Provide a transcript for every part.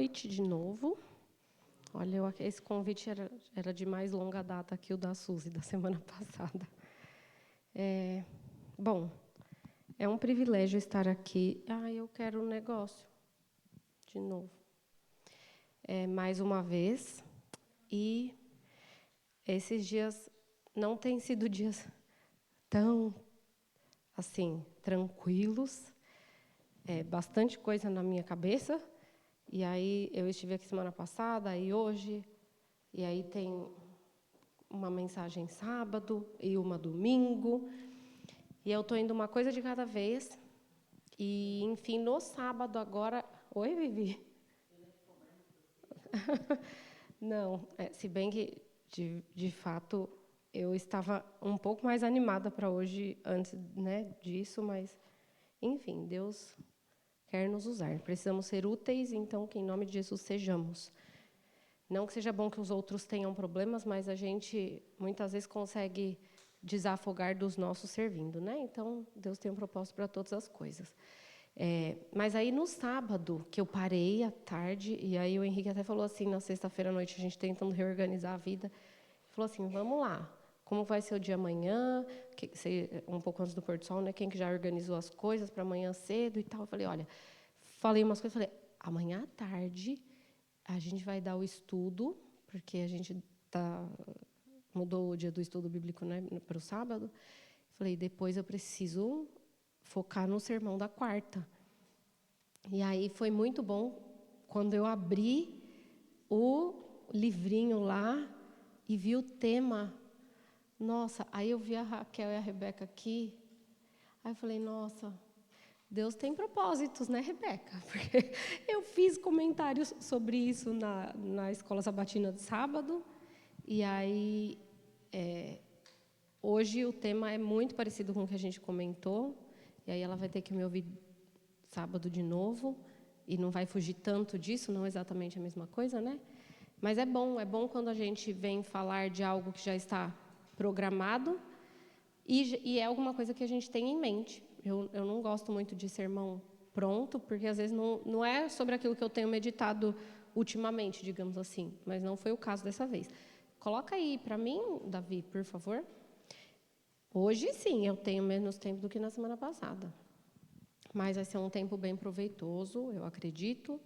noite de novo. Olha, esse convite era de mais longa data que o da Suzy, da semana passada. Bom, é um privilégio estar aqui. Eu quero um negócio. De novo. Mais uma vez. E esses dias não têm sido dias tão, assim, tranquilos. Bastante coisa na minha cabeça. E aí, eu estive aqui semana passada, e hoje, e aí tem uma mensagem sábado e uma domingo, e eu estou indo uma coisa de cada vez, e, enfim, no sábado agora... Oi, Vivi? Não, se bem que, de fato, eu estava um pouco mais animada para hoje, antes, né, disso, mas, enfim, Deus quer nos usar. Precisamos ser úteis, então, que em nome de Jesus sejamos. Não que seja bom que os outros tenham problemas, mas a gente, muitas vezes, consegue desafogar dos nossos servindo, né? Então, Deus tem um propósito para todas as coisas. Mas aí, no sábado, que eu parei à tarde, e aí o Henrique até falou assim, na sexta-feira à noite, a gente tentando reorganizar a vida, falou assim, vamos lá, como vai ser o dia amanhã, um pouco antes do pôr do sol, né? Quem que já organizou as coisas para amanhã cedo e tal. Eu falei, olha, falei umas coisas, falei, amanhã à tarde a gente vai dar o estudo, porque a gente mudou o dia do estudo bíblico, né, para o sábado. Falei, depois eu preciso focar no sermão da quarta. E aí foi muito bom quando eu abri o livrinho lá e vi o tema. Nossa, aí eu vi a Raquel e a Rebeca aqui. Aí eu falei, nossa, Deus tem propósitos, né, Rebeca? Porque eu fiz comentários sobre isso na escola sabatina de sábado. E aí, hoje o tema é muito parecido com o que a gente comentou. E aí ela vai ter que me ouvir sábado de novo. E não vai fugir tanto disso, não exatamente a mesma coisa, né? Mas é bom quando a gente vem falar de algo que já está programado e é alguma coisa que a gente tem em mente. Eu não gosto muito de sermão pronto, porque às vezes não é sobre aquilo que eu tenho meditado ultimamente, digamos assim, mas não foi o caso dessa vez. Coloca aí para mim, Davi, por favor. Hoje, sim, eu tenho menos tempo do que na semana passada, mas vai ser um tempo bem proveitoso, eu acredito.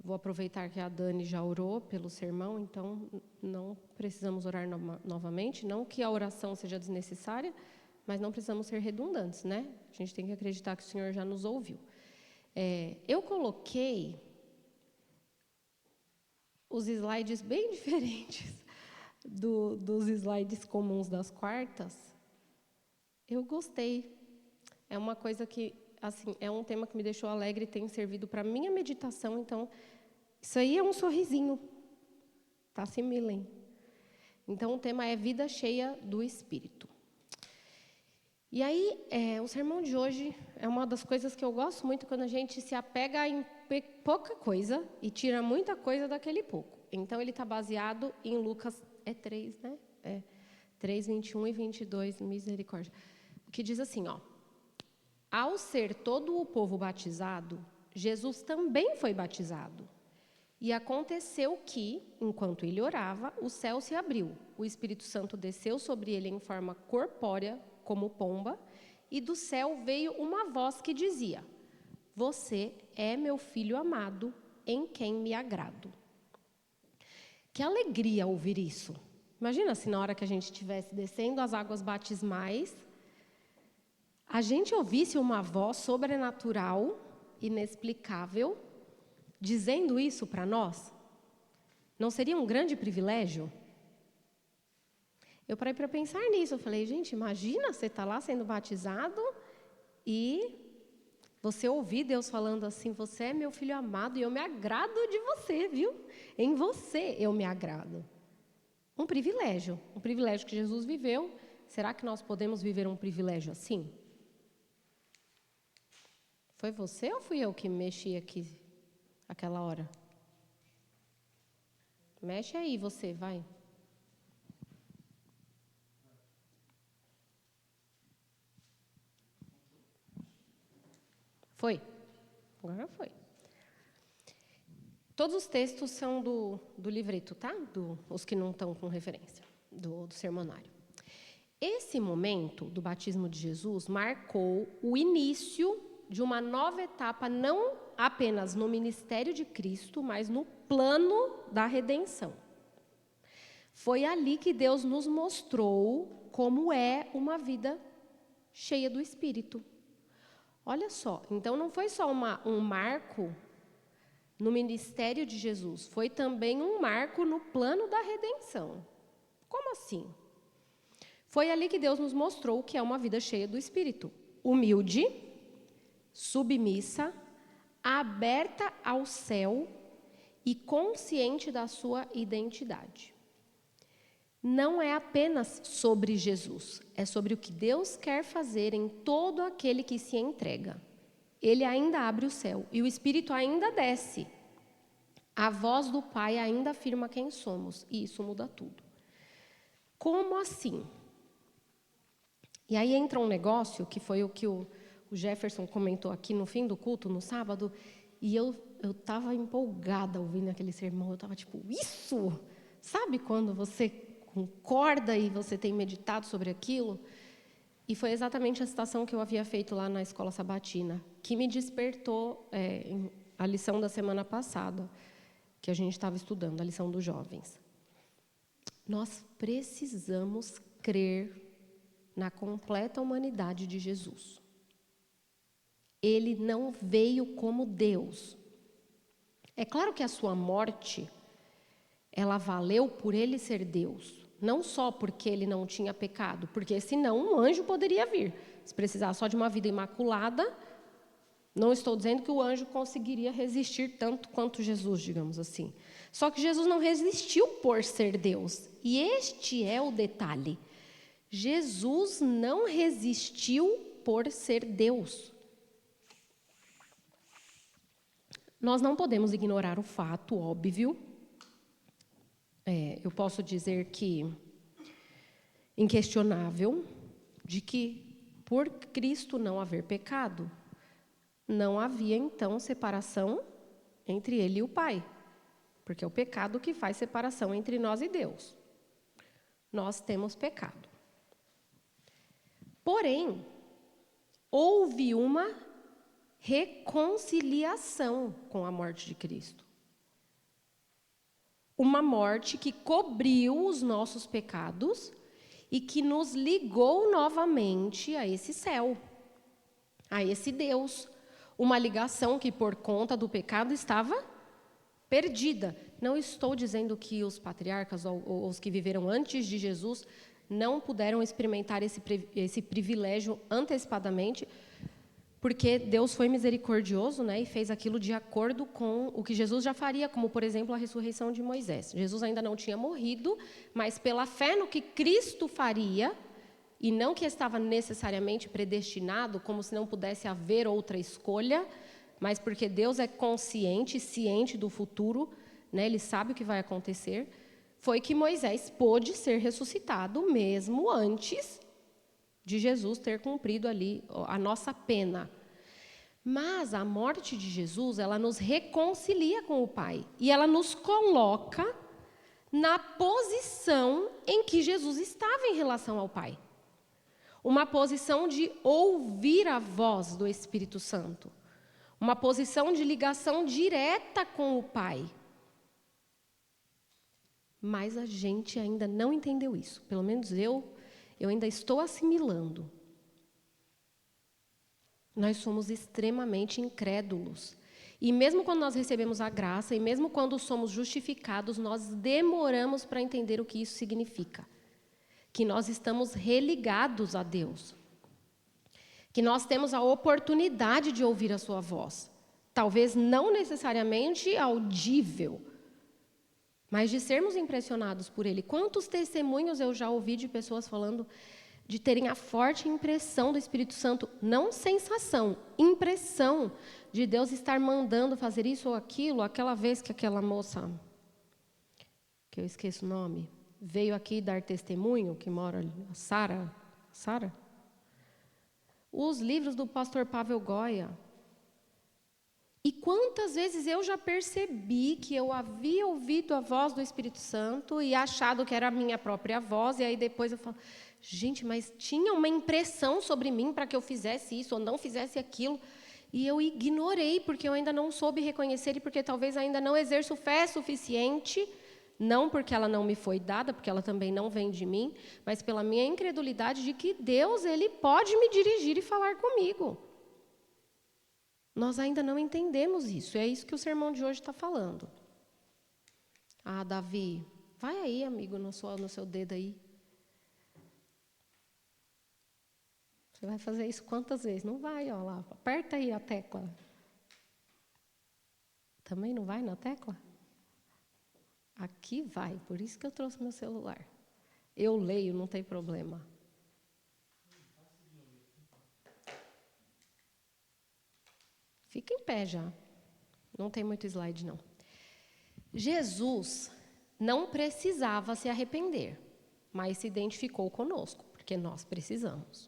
Vou aproveitar que a Dani já orou pelo sermão, então não precisamos orar novamente. Não que a oração seja desnecessária, mas não precisamos ser redundantes, né? A gente tem que acreditar que o Senhor já nos ouviu. Eu coloquei os slides bem diferentes dos slides comuns das quartas. Eu gostei. É uma coisa que, assim, é um tema que me deixou alegre e tem servido para minha meditação, então... Isso aí é um sorrisinho, tá? Assimilem. Então, o tema é vida cheia do Espírito. E aí, o sermão de hoje é uma das coisas que eu gosto muito quando a gente se apega em pouca coisa e tira muita coisa daquele pouco. Então, ele está baseado em Lucas 3, né? 3, 21 e 22, misericórdia. Que diz assim, ó. Ao ser todo o povo batizado, Jesus também foi batizado. E aconteceu que, enquanto ele orava, o céu se abriu. O Espírito Santo desceu sobre ele em forma corpórea, como pomba, e do céu veio uma voz que dizia: Você é meu filho amado, em quem me agrado. Que alegria ouvir isso. Imagina se na hora que a gente estivesse descendo as águas batismais, a gente ouvisse uma voz sobrenatural, inexplicável, dizendo isso para nós. Não seria um grande privilégio? Eu parei para pensar nisso. Eu falei, gente, imagina você estar lá sendo batizado e você ouvir Deus falando assim, você é meu filho amado e eu me agrado de você, viu? Em você eu me agrado. Um privilégio que Jesus viveu. Será que nós podemos viver um privilégio assim? Foi você ou fui eu que mexi aqui aquela hora? Mexe aí você, vai. Foi? Agora foi. Todos os textos são do livreto, tá? Os que não estão com referência, do sermonário. Esse momento do batismo de Jesus marcou o início de uma nova etapa, não apenas no ministério de Cristo, mas no plano da redenção. Foi ali que Deus nos mostrou como é uma vida cheia do Espírito. Olha só, então não foi só um marco no ministério de Jesus, foi também um marco no plano da redenção. Como assim? Foi ali que Deus nos mostrou o que é uma vida cheia do Espírito. Humilde, submissa, aberta ao céu e consciente da sua identidade. Não é apenas sobre Jesus, é sobre o que Deus quer fazer em todo aquele que se entrega. Ele ainda abre o céu e o Espírito ainda desce. A voz do Pai ainda afirma quem somos e isso muda tudo. Como assim? E aí entra um negócio, que foi o que o Jefferson comentou aqui no fim do culto, no sábado, e eu estava empolgada ouvindo aquele sermão, eu estava tipo, isso! Sabe quando você concorda e você tem meditado sobre aquilo? E foi exatamente a citação que eu havia feito lá na escola sabatina, que me despertou a lição da semana passada, que a gente estava estudando, a lição dos jovens. Nós precisamos crer na completa humanidade de Jesus. Ele não veio como Deus. É claro que a sua morte, ela valeu por ele ser Deus. Não só porque ele não tinha pecado, porque senão um anjo poderia vir. Se precisar só de uma vida imaculada, não estou dizendo que o anjo conseguiria resistir tanto quanto Jesus, digamos assim. Só que Jesus não resistiu por ser Deus. E este é o detalhe. Jesus não resistiu por ser Deus. Nós não podemos ignorar o fato óbvio. Eu posso dizer que inquestionável, de que por Cristo não haver pecado, não havia então separação entre ele e o Pai, porque é o pecado que faz separação entre nós e Deus. Nós temos pecado. Porém, houve uma reconciliação com a morte de Cristo. Uma morte que cobriu os nossos pecados e que nos ligou novamente a esse céu, a esse Deus. Uma ligação que, por conta do pecado, estava perdida. Não estou dizendo que os patriarcas ou os que viveram antes de Jesus não puderam experimentar esse privilégio antecipadamente, porque Deus foi misericordioso, né, e fez aquilo de acordo com o que Jesus já faria, como, por exemplo, a ressurreição de Moisés. Jesus ainda não tinha morrido, mas pela fé no que Cristo faria, e não que estava necessariamente predestinado, como se não pudesse haver outra escolha, mas porque Deus é consciente, ciente do futuro, né, ele sabe o que vai acontecer, foi que Moisés pôde ser ressuscitado mesmo antes de Jesus ter cumprido ali a nossa pena. Mas a morte de Jesus, ela nos reconcilia com o Pai. E ela nos coloca na posição em que Jesus estava em relação ao Pai. Uma posição de ouvir a voz do Espírito Santo. Uma posição de ligação direta com o Pai. Mas a gente ainda não entendeu isso. Pelo menos eu ainda estou assimilando. Nós somos extremamente incrédulos. E mesmo quando nós recebemos a graça, e mesmo quando somos justificados, nós demoramos para entender o que isso significa. Que nós estamos religados a Deus. Que nós temos a oportunidade de ouvir a sua voz. Talvez não necessariamente audível, mas de sermos impressionados por Ele. Quantos testemunhos eu já ouvi de pessoas falando de terem a forte impressão do Espírito Santo, não sensação, impressão de Deus estar mandando fazer isso ou aquilo. Aquela vez que aquela moça, que eu esqueço o nome, veio aqui dar testemunho, que mora ali, a Sara? Os livros do pastor Pavel Goya, E quantas vezes eu já percebi que eu havia ouvido a voz do Espírito Santo e achado que era a minha própria voz, e aí depois eu falo, gente, mas tinha uma impressão sobre mim para que eu fizesse isso ou não fizesse aquilo, e eu ignorei, porque eu ainda não soube reconhecer e porque talvez ainda não exerço fé suficiente, não porque ela não me foi dada, porque ela também não vem de mim, mas pela minha incredulidade de que Deus, Ele pode me dirigir e falar comigo. Nós ainda não entendemos isso, é isso que o sermão de hoje está falando. Ah, Davi, vai aí, amigo, no seu dedo aí. Você vai fazer isso quantas vezes? Não vai, ó lá, aperta aí a tecla. Também não vai na tecla? Aqui vai, por isso que eu trouxe meu celular. Eu leio, não tem problema. Fica em pé já. Não tem muito slide, não. Jesus não precisava se arrepender, mas se identificou conosco, porque nós precisamos.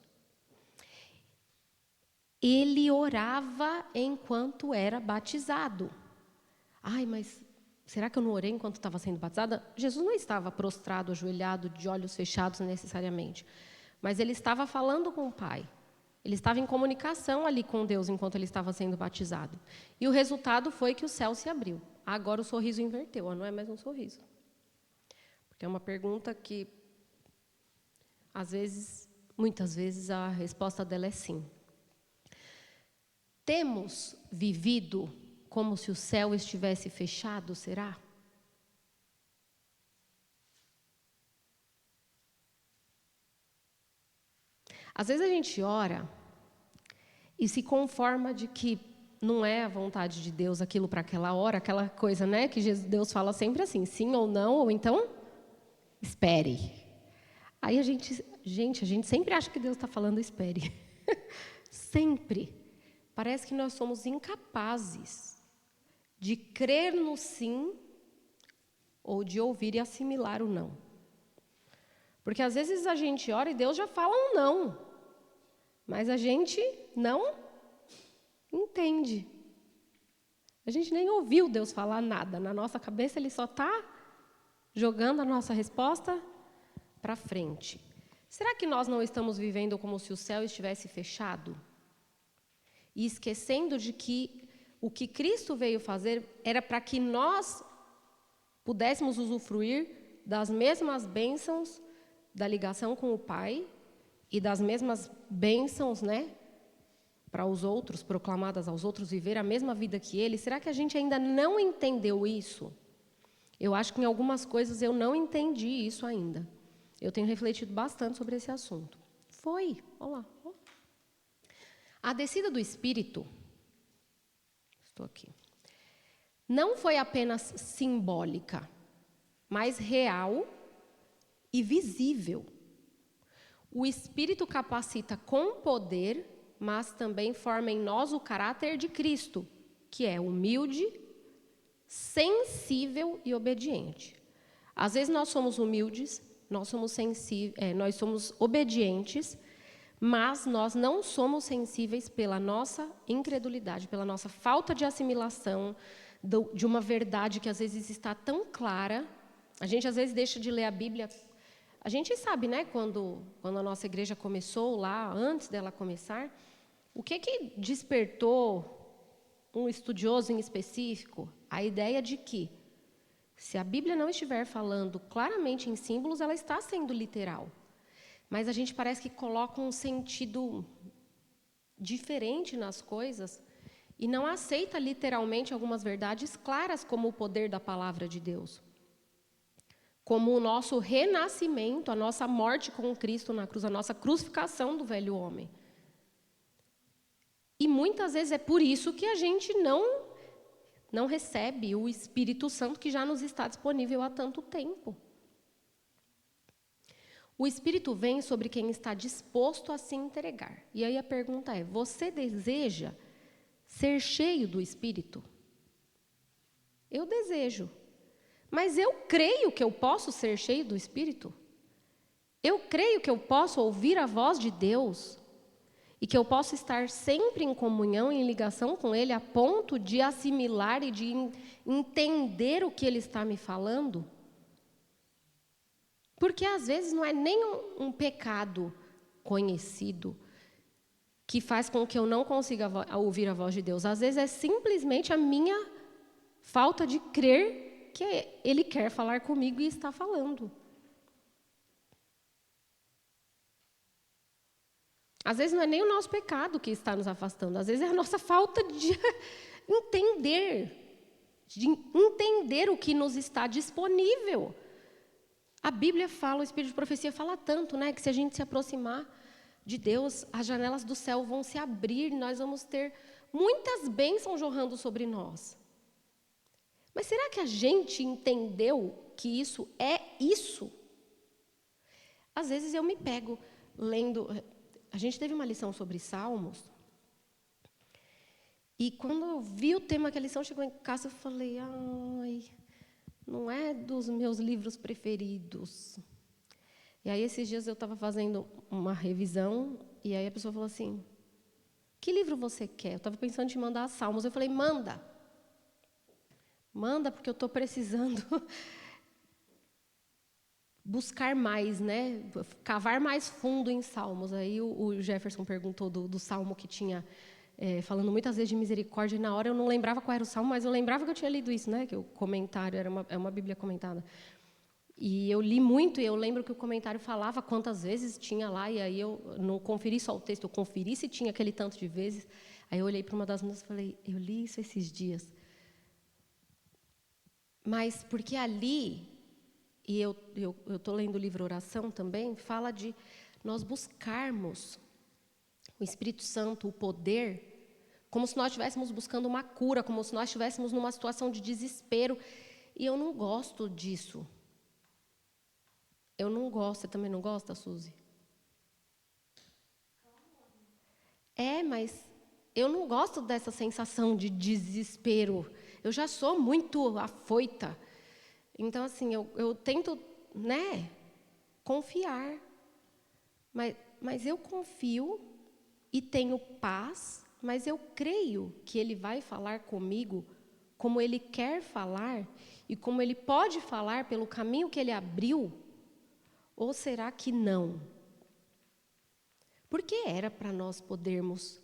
Ele orava enquanto era batizado. Ai, mas será que eu não orei enquanto estava sendo batizada? Jesus não estava prostrado, ajoelhado, de olhos fechados necessariamente, mas ele estava falando com o Pai. Ele estava em comunicação ali com Deus enquanto ele estava sendo batizado. E o resultado foi que o céu se abriu. Agora o sorriso inverteu, não é mais um sorriso. Porque é uma pergunta que, às vezes, muitas vezes, a resposta dela é sim. Temos vivido como se o céu estivesse fechado, será? Às vezes a gente ora e se conforma de que não é a vontade de Deus aquilo para aquela hora, aquela coisa, né, que Deus fala sempre assim, sim ou não, ou então espere. Aí a gente sempre acha que Deus está falando espere. Sempre. Parece que nós somos incapazes de crer no sim ou de ouvir e assimilar o não. Porque às vezes a gente ora e Deus já fala um não, mas a gente não entende. A gente nem ouviu Deus falar nada. Na nossa cabeça Ele só está jogando a nossa resposta para frente. Será que nós não estamos vivendo como se o céu estivesse fechado? E esquecendo de que o que Cristo veio fazer era para que nós pudéssemos usufruir das mesmas bênçãos da ligação com o Pai e das mesmas bênçãos, né, para os outros, proclamadas aos outros, viver a mesma vida que Ele. Será que a gente ainda não entendeu isso? Eu acho que em algumas coisas eu não entendi isso ainda. Eu tenho refletido bastante sobre esse assunto. Olha lá. A descida do Espírito, estou aqui, não foi apenas simbólica, mas real e visível. O Espírito capacita com poder, mas também forma em nós o caráter de Cristo, que é humilde, sensível e obediente. Às vezes nós somos humildes, nós somos obedientes, mas nós não somos sensíveis pela nossa incredulidade, pela nossa falta de assimilação de uma verdade que às vezes está tão clara. A gente às vezes deixa de ler a Bíblia. A gente sabe, né, quando a nossa igreja começou lá, antes dela começar, o que despertou um estudioso em específico? A ideia de que, se a Bíblia não estiver falando claramente em símbolos, ela está sendo literal. Mas a gente parece que coloca um sentido diferente nas coisas e não aceita literalmente algumas verdades claras, como o poder da palavra de Deus. Como o nosso renascimento, a nossa morte com Cristo na cruz, a nossa crucificação do velho homem. E muitas vezes é por isso que a gente não recebe o Espírito Santo que já nos está disponível há tanto tempo. O Espírito vem sobre quem está disposto a se entregar. E aí a pergunta é, você deseja ser cheio do Espírito? Eu desejo. Mas eu creio que eu posso ser cheio do Espírito? Eu creio que eu posso ouvir a voz de Deus E que eu possa estar sempre em comunhão, em ligação com Ele, a ponto de assimilar e de entender o que Ele está me falando. Porque, às vezes, não é nem um pecado conhecido que faz com que eu não consiga ouvir a voz de Deus. Às vezes, é simplesmente a minha falta de crer que Ele quer falar comigo e está falando. Às vezes não é nem o nosso pecado que está nos afastando, às vezes é a nossa falta de entender o que nos está disponível. A Bíblia fala, o Espírito de Profecia fala tanto, né, que se a gente se aproximar de Deus, as janelas do céu vão se abrir, nós vamos ter muitas bênçãos jorrando sobre nós. Mas será que a gente entendeu que isso é isso? Às vezes eu me pego lendo. A gente teve uma lição sobre Salmos, e quando eu vi o tema que a lição chegou em casa, eu falei, não é dos meus livros preferidos. E aí, esses dias, eu estava fazendo uma revisão, e aí a pessoa falou assim, que livro você quer? Eu estava pensando em te mandar Salmos. Eu falei, manda, porque eu estou precisando buscar mais, né? Cavar mais fundo em Salmos. Aí o Jefferson perguntou do Salmo que tinha, falando muitas vezes de misericórdia, e na hora eu não lembrava qual era o Salmo, mas eu lembrava que eu tinha lido isso, né? Que o comentário é uma Bíblia comentada. E eu li muito, e eu lembro que o comentário falava quantas vezes tinha lá, e aí eu não conferi só o texto, eu conferi se tinha aquele tanto de vezes. Aí eu olhei para uma das meninas e falei, eu li isso esses dias. Mas porque ali, e eu estou lendo o livro Oração também, fala de nós buscarmos o Espírito Santo, o poder, como se nós estivéssemos buscando uma cura, como se nós estivéssemos numa situação de desespero. E eu não gosto disso. Eu não gosto. Você também não gosta, Suzy? Mas eu não gosto dessa sensação de desespero. Eu já sou muito afoita. Então, assim, eu tento, né, confiar. Mas eu confio e tenho paz, mas eu creio que Ele vai falar comigo como Ele quer falar e como Ele pode falar pelo caminho que Ele abriu. Ou será que não? Porque era para nós podermos...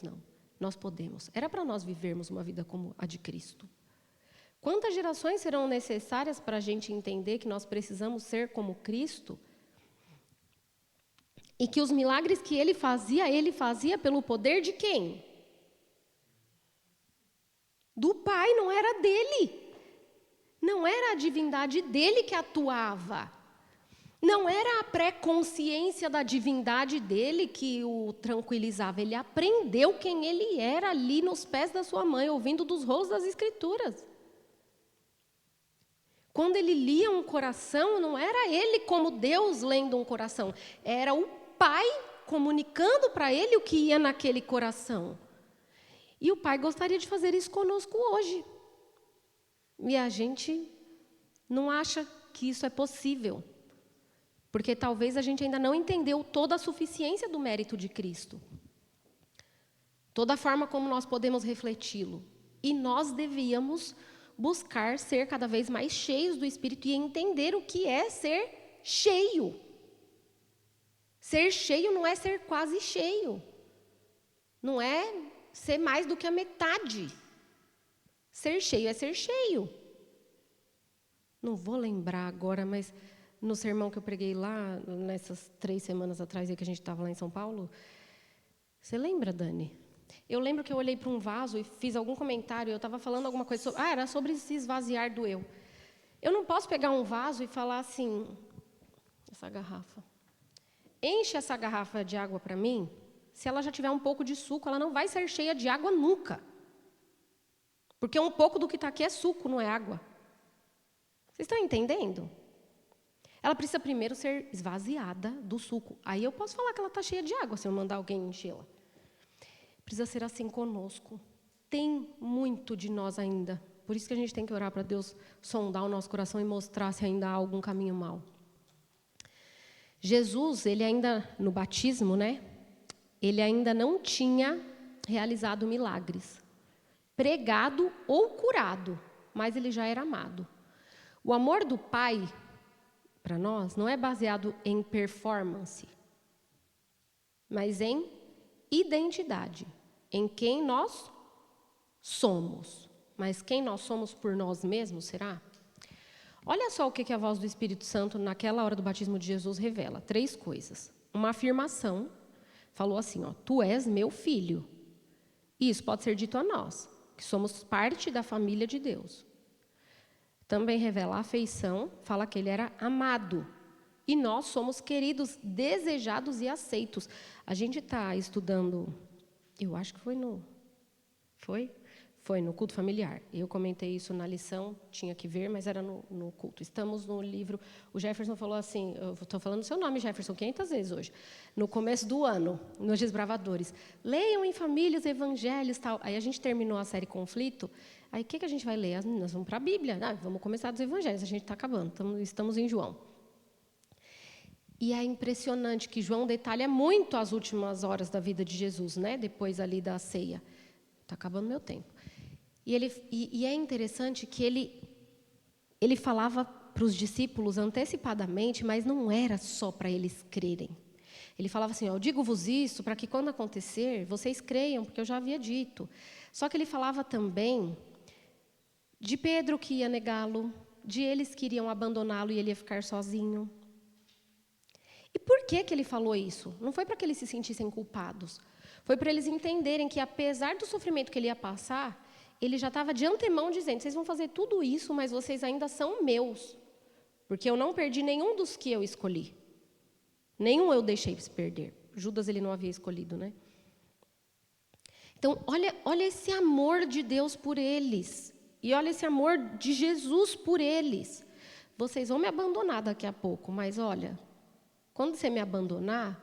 Não. Nós podemos. Era para nós vivermos uma vida como a de Cristo. Quantas gerações serão necessárias para a gente entender que nós precisamos ser como Cristo? E que os milagres que Ele fazia pelo poder de quem? Do Pai, não era dele. Não era a divindade dele que atuava. Não era a pré-consciência da divindade dele que o tranquilizava. Ele aprendeu quem ele era ali nos pés da sua mãe, ouvindo dos rolos das Escrituras. Quando ele lia um coração, não era ele como Deus lendo um coração. Era o Pai comunicando para ele o que ia naquele coração. E o Pai gostaria de fazer isso conosco hoje. E a gente não acha que isso é possível. Porque talvez a gente ainda não entendeu toda a suficiência do mérito de Cristo. Toda a forma como nós podemos refleti-lo. E nós devíamos buscar ser cada vez mais cheios do Espírito e entender o que é ser cheio. Ser cheio não é ser quase cheio. Não é ser mais do que a metade. Ser cheio é ser cheio. Não vou lembrar agora, mas... no sermão que eu preguei lá, nessas 3 semanas atrás, que a gente estava lá em São Paulo, você lembra, Dani? Eu lembro que eu olhei para um vaso e fiz algum comentário, eu estava falando alguma coisa sobre... era sobre se esvaziar do eu. Eu não posso pegar um vaso e falar assim, essa garrafa, enche essa garrafa de água para mim, se ela já tiver um pouco de suco, ela não vai ser cheia de água nunca. Porque um pouco do que está aqui é suco, não é água. Vocês estão entendendo? Ela precisa primeiro ser esvaziada do suco. Aí eu posso falar que ela está cheia de água, se eu mandar alguém enchê-la. Precisa ser assim conosco. Tem muito de nós ainda. Por isso que a gente tem que orar para Deus sondar o nosso coração e mostrar se ainda há algum caminho mau. Jesus, ele ainda no batismo, né? ele ainda não tinha realizado milagres, pregado ou curado, mas ele já era amado. O amor do Pai, para nós, não é baseado em performance, mas em identidade, em quem nós somos. Mas quem nós somos por nós mesmos, será? Olha só o que a voz do Espírito Santo, naquela hora do batismo de Jesus, revela. 3 coisas. Uma afirmação, falou assim, ó, tu és meu filho. E isso pode ser dito a nós, que somos parte da família de Deus. Também revela a afeição, fala que ele era amado. E nós somos queridos, desejados e aceitos. A gente está estudando, eu acho que foi no culto familiar. Eu comentei isso na lição, tinha que ver, mas era no culto. Estamos no livro, o Jefferson falou assim, eu estou falando o seu nome, Jefferson, 500 vezes hoje, no começo do ano, nos Desbravadores. Leiam em família os evangelhos, tal. Aí a gente terminou a série Conflito, aí o que a gente vai ler? As meninas vamos para a Bíblia, vamos começar dos evangelhos, a gente está acabando, estamos em João. E é impressionante que João detalha muito as últimas horas da vida de Jesus, né? Depois ali da ceia. Está acabando meu tempo. E é interessante que ele falava para os discípulos antecipadamente, mas não era só para eles crerem. Ele falava assim, ó, eu digo-vos isso para que quando acontecer, vocês creiam, porque eu já havia dito. Só que ele falava também de Pedro que ia negá-lo, de eles que iriam abandoná-lo e ele ia ficar sozinho. E por que ele falou isso? Não foi para que eles se sentissem culpados. Foi para eles entenderem que, apesar do sofrimento que ele ia passar, ele já estava de antemão dizendo, vocês vão fazer tudo isso, mas vocês ainda são meus. Porque eu não perdi nenhum dos que eu escolhi. Nenhum eu deixei se perder. Judas ele não havia escolhido, né? Então, olha esse amor de Deus por eles. E olha esse amor de Jesus por eles. Vocês vão me abandonar daqui a pouco, mas olha, quando você me abandonar,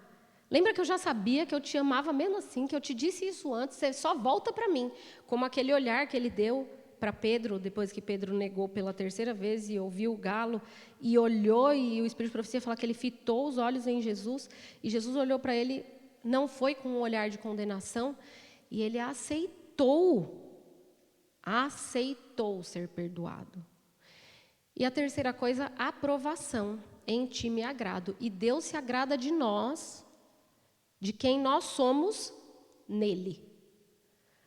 lembra que eu já sabia que eu te amava mesmo assim, que eu te disse isso antes, você só volta para mim. Como aquele olhar que ele deu para Pedro, depois que Pedro negou pela 3ª vez e ouviu o galo, e olhou, e o Espírito de Profecia fala que ele fitou os olhos em Jesus, e Jesus olhou para ele, não foi com um olhar de condenação, e ele aceitou ser perdoado. E a 3ª coisa, aprovação. Em ti me agrado. E Deus se agrada de nós, de quem nós somos nele.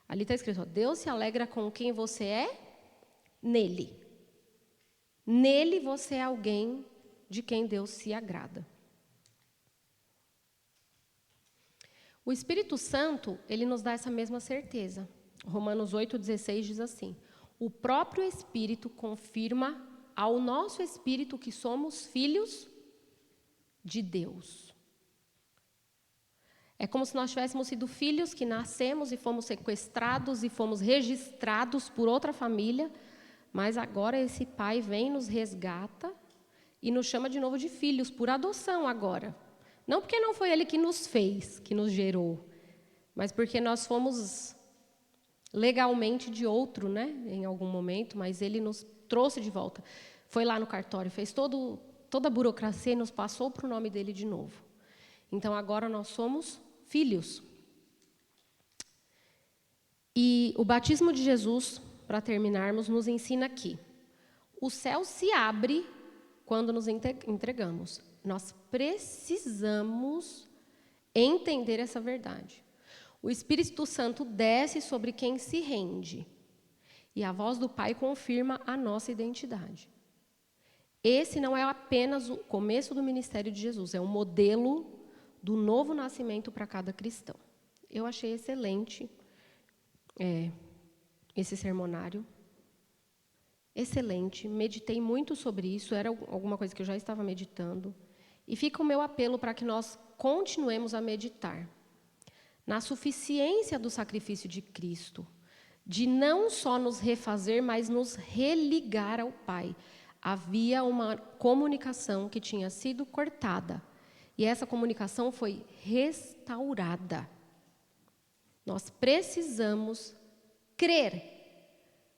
Ali está escrito, ó, Deus se alegra com quem você é nele. Nele você é alguém de quem Deus se agrada. O Espírito Santo, ele nos dá essa mesma certeza. Romanos 8,16 diz assim, o próprio Espírito confirma ao nosso espírito que somos filhos de Deus. É como se nós tivéssemos sido filhos que nascemos e fomos sequestrados e fomos registrados por outra família, mas agora esse pai vem, nos resgata e nos chama de novo de filhos, por adoção agora. Não porque não foi ele que nos fez, que nos gerou, mas porque nós fomos legalmente de outro, né, em algum momento, mas ele nos trouxe de volta. Foi lá no cartório, fez toda a burocracia e nos passou para o nome dele de novo. Então, agora nós somos filhos. E o batismo de Jesus, para terminarmos, nos ensina aqui. O céu se abre quando nos entregamos. Nós precisamos entender essa verdade. O Espírito Santo desce sobre quem se rende. E a voz do Pai confirma a nossa identidade. Esse não é apenas o começo do ministério de Jesus, é um modelo do novo nascimento para cada cristão. Eu achei excelente esse sermonário. Excelente, meditei muito sobre isso, era alguma coisa que eu já estava meditando. E fica o meu apelo para que nós continuemos a meditar na suficiência do sacrifício de Cristo, de não só nos refazer, mas nos religar ao Pai. Havia uma comunicação que tinha sido cortada, e essa comunicação foi restaurada. Nós precisamos crer,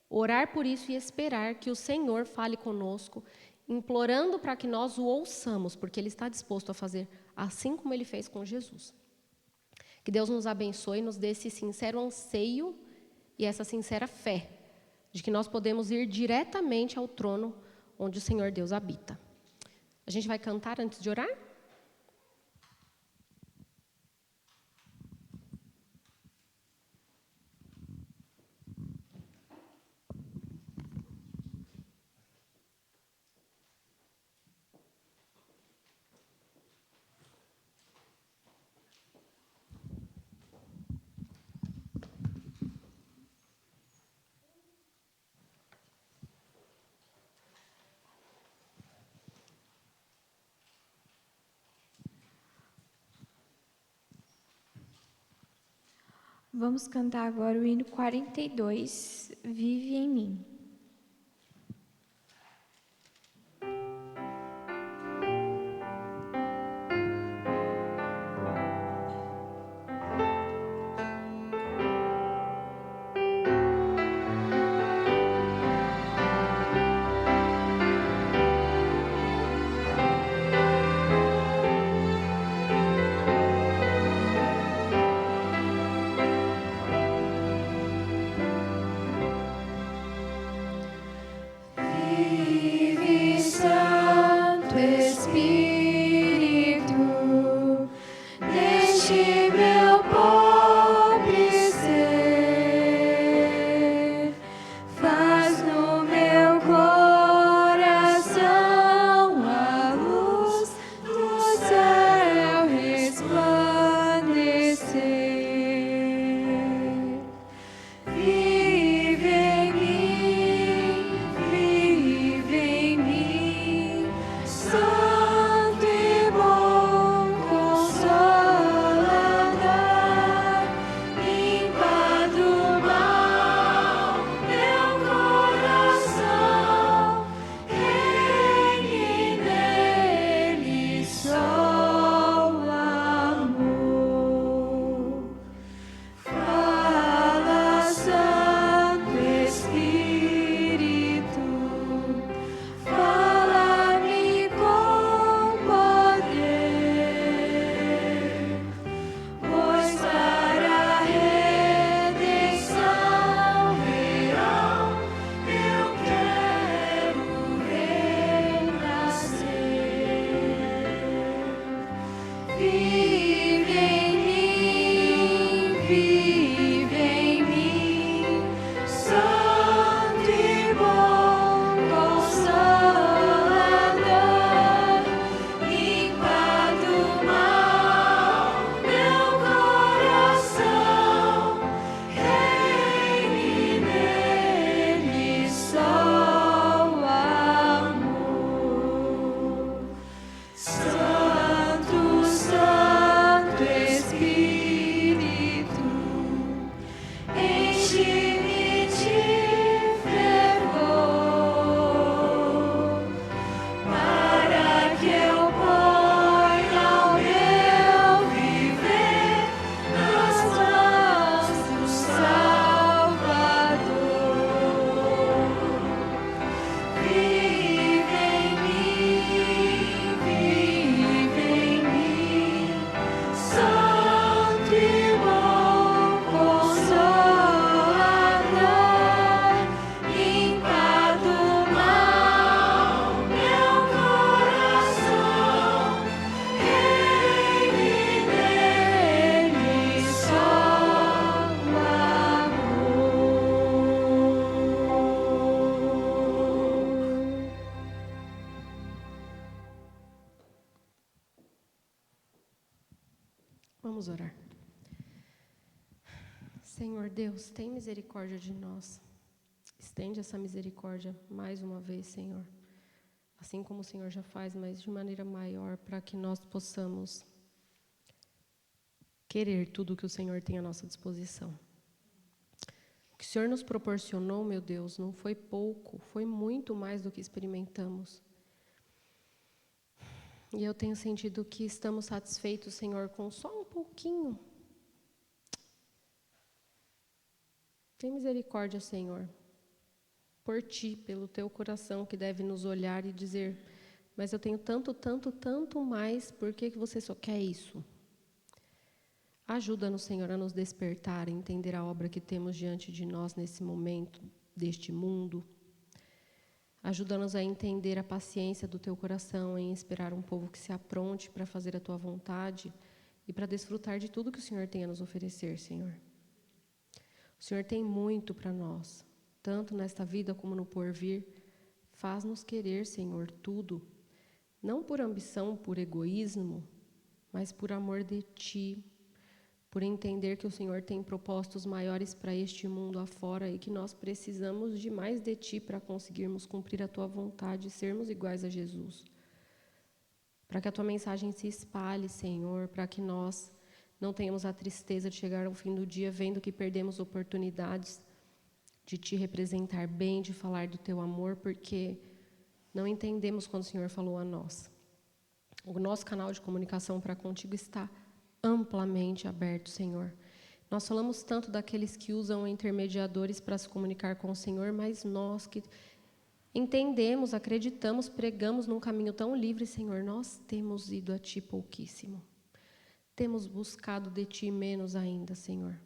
orar por isso e esperar que o Senhor fale conosco, implorando para que nós o ouçamos, porque Ele está disposto a fazer assim como Ele fez com Jesus. Que Deus nos abençoe e nos dê esse sincero anseio e essa sincera fé de que nós podemos ir diretamente ao trono onde o Senhor Deus habita. A gente vai cantar antes de orar? Vamos cantar agora o hino 42, Vive em mim. Vamos orar. Senhor Deus, tem misericórdia de nós. Estende essa misericórdia mais uma vez, Senhor. Assim como o Senhor já faz, mas de maneira maior, para que nós possamos querer tudo o que o Senhor tem à nossa disposição. O que o Senhor nos proporcionou, meu Deus, não foi pouco, foi muito mais do que experimentamos. E eu tenho sentido que estamos satisfeitos, Senhor, com só um pouquinho. Tem misericórdia, Senhor, por Ti, pelo Teu coração que deve nos olhar e dizer, mas eu tenho tanto, tanto, tanto mais, por que você só quer isso? Ajuda-nos, Senhor, a nos despertar, a entender a obra que temos diante de nós nesse momento deste mundo. Ajuda-nos a entender a paciência do Teu coração em esperar um povo que se apronte para fazer a Tua vontade e para desfrutar de tudo que o Senhor tem a nos oferecer, Senhor. O Senhor tem muito para nós, tanto nesta vida como no porvir. Faz-nos querer, Senhor, tudo, não por ambição, por egoísmo, mas por amor de Ti, por entender que o Senhor tem propósitos maiores para este mundo afora e que nós precisamos de mais de Ti para conseguirmos cumprir a Tua vontade e sermos iguais a Jesus. Para que a Tua mensagem se espalhe, Senhor, para que nós não tenhamos a tristeza de chegar ao fim do dia vendo que perdemos oportunidades de Te representar bem, de falar do Teu amor, porque não entendemos quando o Senhor falou a nós. O nosso canal de comunicação para contigo está amplamente aberto, Senhor. Nós falamos tanto daqueles que usam intermediadores para se comunicar com o Senhor, mas nós que entendemos, acreditamos, pregamos num caminho tão livre, Senhor, nós temos ido a Ti pouquíssimo. Temos buscado de Ti menos ainda, Senhor.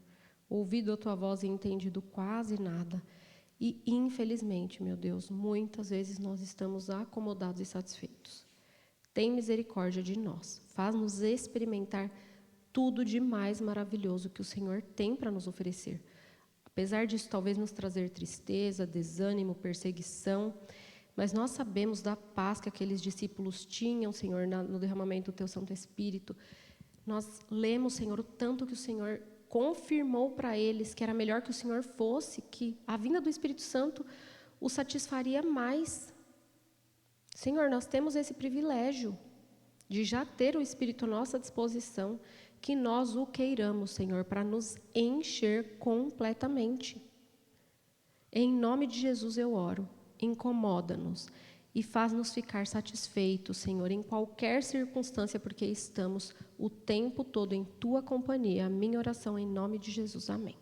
Ouvido a Tua voz e entendido quase nada. E, infelizmente, meu Deus, muitas vezes nós estamos acomodados e satisfeitos. Tem misericórdia de nós. Faz-nos experimentar tudo de mais maravilhoso que o Senhor tem para nos oferecer. Apesar disso, talvez nos trazer tristeza, desânimo, perseguição, mas nós sabemos da paz que aqueles discípulos tinham, Senhor, no derramamento do Teu Santo Espírito. Nós lemos, Senhor, o tanto que o Senhor confirmou para eles que era melhor que o Senhor fosse, que a vinda do Espírito Santo o satisfaria mais. Senhor, nós temos esse privilégio de já ter o Espírito à nossa disposição, que nós o queiramos, Senhor, para nos encher completamente. Em nome de Jesus eu oro, incomoda-nos e faz-nos ficar satisfeitos, Senhor, em qualquer circunstância, porque estamos o tempo todo em Tua companhia. A minha oração em nome de Jesus. Amém.